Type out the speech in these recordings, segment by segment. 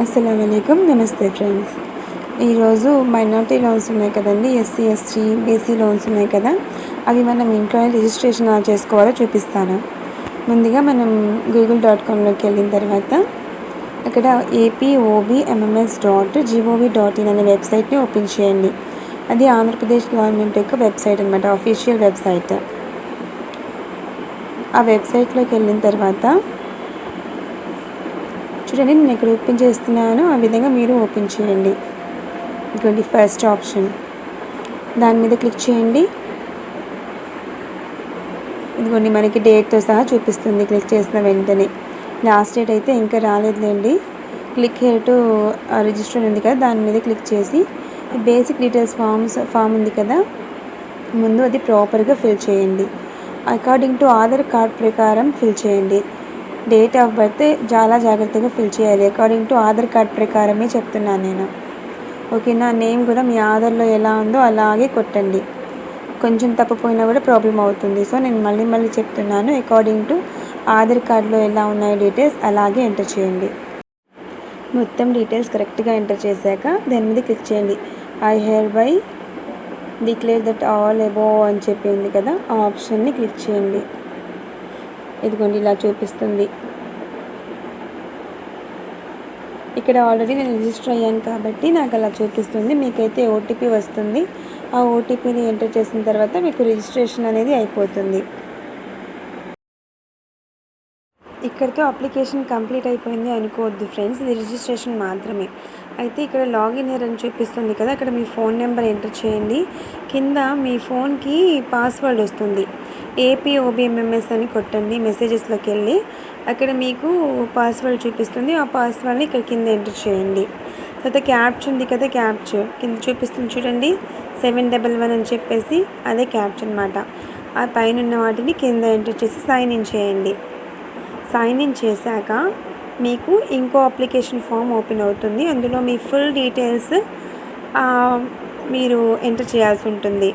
అస్సలాముఅలైకుం. నమస్తే ఫ్రెండ్స్. ఈరోజు minority loans ఉన్నాయి కదండి, ఎస్సీ ఎస్టీ బీసీ లోన్స్ ఉన్నాయి కదా, అవి మనం ఇంట్లోనే రిజిస్ట్రేషన్ ఎలా చేసుకోవాలో చూపిస్తాను. ముందుగా మనం google.comలోకి వెళ్ళిన తర్వాత అక్కడ apobmms.gov.in అనే వెబ్సైట్ని ఓపెన్ చేయండి. అది ఆంధ్రప్రదేశ్ గవర్నమెంట్ యొక్క వెబ్సైట్ అనమాట, అఫీషియల్ వెబ్సైట్. ఆ వెబ్సైట్లోకి వెళ్ళిన తర్వాత చూడండి, నేను ఇక్కడ ఓపెన్ చేస్తున్నాను, ఆ విధంగా మీరు ఓపెన్ చేయండి. ఇదిగోండి ఫస్ట్ ఆప్షన్, దాని మీద క్లిక్ చేయండి. ఇదిగోండి మనకి డేట్తో సహా చూపిస్తుంది క్లిక్ చేసిన వెంటనే. లాస్ట్ డేట్ అయితే ఇంకా రాలేదులేండి. క్లిక్ హియర్ టు రిజిస్టర్ ఉంది కదా, దాని మీద క్లిక్ చేసి బేసిక్ డీటెయిల్స్ ఫామ్ ఉంది కదా, ముందు అది ప్రాపర్గా ఫిల్ చేయండి. అకార్డింగ్ టు ఆధార్ కార్డ్ ప్రకారం ఫిల్ చేయండి. డేట్ ఆఫ్ బర్త్ చాలా జాగ్రత్తగా ఫిల్ చేయాలి. అకార్డింగ్ టు ఆధార్ కార్డ్ ప్రకారమే చెప్తున్నాను నేను, ఓకేనా. నేమ్ కూడా మీ ఆధార్లో ఎలా ఉందో అలాగే కొట్టండి. కొంచెం తప్పిపోయినా కూడా ప్రాబ్లం అవుతుంది. సో నేను మళ్ళీ చెప్తున్నాను, అకార్డింగ్ టు ఆధార్ కార్డులో ఎలా ఉన్నాయి డీటెయిల్స్ అలాగే ఎంటర్ చేయండి. మొత్తం డీటెయిల్స్ కరెక్ట్గా ఎంటర్ చేశాక దాని మీద క్లిక్ చేయండి. I here by declare that all above అని చెప్పి ఉంది కదా, ఆ ఆప్షన్ని క్లిక్ చేయండి. ఇదిగోండి ఇలా చూపిస్తుంది. ఇక్కడ ఆల్రెడీ నేను రిజిస్టర్ అయ్యాను కాబట్టి నాకు అలా చూపిస్తుంది. మీకైతే ఓటీపీ వస్తుంది. ఆ ఓటీపీని ఎంటర్ చేసిన తర్వాత మీకు రిజిస్ట్రేషన్ అనేది అయిపోతుంది. ఇక్కడితో అప్లికేషన్ కంప్లీట్ అయిపోయింది అనుకోవద్దు ఫ్రెండ్స్, ఇది రిజిస్ట్రేషన్ మాత్రమే. అయితే ఇక్కడ లాగిన్ హియర్ అని చూపిస్తుంది కదా, అక్కడ మీ ఫోన్ నెంబర్ ఎంటర్ చేయండి. కింద మీ ఫోన్కి పాస్వర్డ్ వస్తుంది, APOBMMS అని కొట్టండి. మెసేజెస్లోకి వెళ్ళి అక్కడ మీకు పాస్వర్డ్ చూపిస్తుంది, ఆ పాస్వర్డ్ని ఇక్కడ కింద ఎంటర్ చేయండి. తర్వాత క్యాప్చర్ ఉంది కదా, క్యాప్చర్ కింద చూపిస్తుంది చూడండి, 711 అని చెప్పేసి అదే క్యాప్చర్ అనమాట. ఆ పైన ఉన్న వాటిని కింద ఎంటర్ చేసి సైన్ ఇన్ చేయండి. సైన్ ఇన్ చేశాక మీకు ఇంకో అప్లికేషన్ ఫామ్ ఓపెన్ అవుతుంది. అందులో మీ ఫుల్ డీటెయిల్స్ మీరు ఎంటర్ చేయాల్సి ఉంటుంది.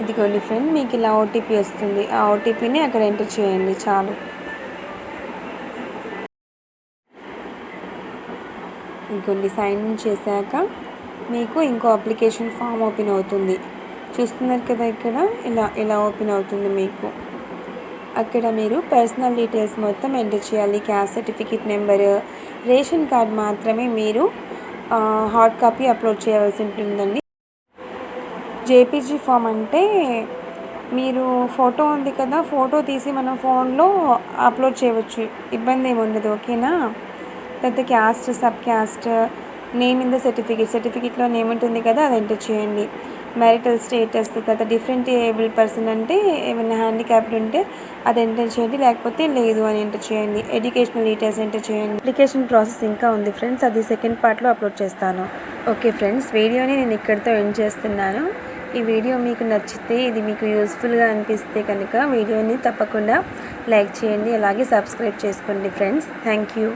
ఇదిగోండి ఫ్రెండ్, మీకు ఇలా ఓటీపీ వస్తుంది. ఆ ఓటీపీని అక్కడ ఎంటర్ చేయండి చాలు. ఇదిగోండి సైన్ ఇన్ చేశాక మీకు ఇంకో అప్లికేషన్ ఫామ్ ఓపెన్ అవుతుంది. చూస్తున్నారు కదా, ఇక్కడ ఇలా ఓపెన్ అవుతుంది మీకు. అక్కడ మీరు పర్సనల్ డీటెయిల్స్ మొత్తం ఎంటర్ చేయాలి. Caste certificate number, ration card మాత్రమే మీరు హార్డ్ కాపీ అప్లోడ్ చేయవలసి ఉంటుందండి. జేపీజీ ఫామ్ అంటే మీరు ఫోటో ఉంది కదా, ఫోటో తీసి మనం ఫోన్లో అప్లోడ్ చేయవచ్చు, ఇబ్బంది ఏమి ఉండదు, ఓకేనా. తర్వాత caste, sub caste, name in the సర్టిఫికేట్లో నేమ్ ఉంటుంది కదా, అది ఎంటర్ చేయండి. మ్యారిటల్ స్టేటస్, తర్వాత డిఫరెంట్ ఏబుల్ పర్సన్ అంటే ఏమైనా హ్యాండిక్యాప్డ్ ఉంటే అది ఎంటర్ చేయండి, లేకపోతే లేదు అని ఎంటర్ చేయండి. ఎడ్యుకేషనల్ డీటెయిల్స్ ఎంటర్ చేయండి. అప్లికేషన్ ప్రాసెస్ ఇంకా ఉంది ఫ్రెండ్స్, అది సెకండ్ పార్ట్లో అప్లోడ్ చేస్తాను. ఓకే ఫ్రెండ్స్, వీడియోని నేను ఇక్కడితో ఎండ్ చేస్తున్నాను. ఈ వీడియో మీకు నచ్చితే, ఇది మీకు యూస్ఫుల్గా అనిపిస్తే కనుక వీడియోని తప్పకుండా లైక్ చేయండి, అలాగే సబ్స్క్రైబ్ చేసుకోండి ఫ్రెండ్స్. Thank you.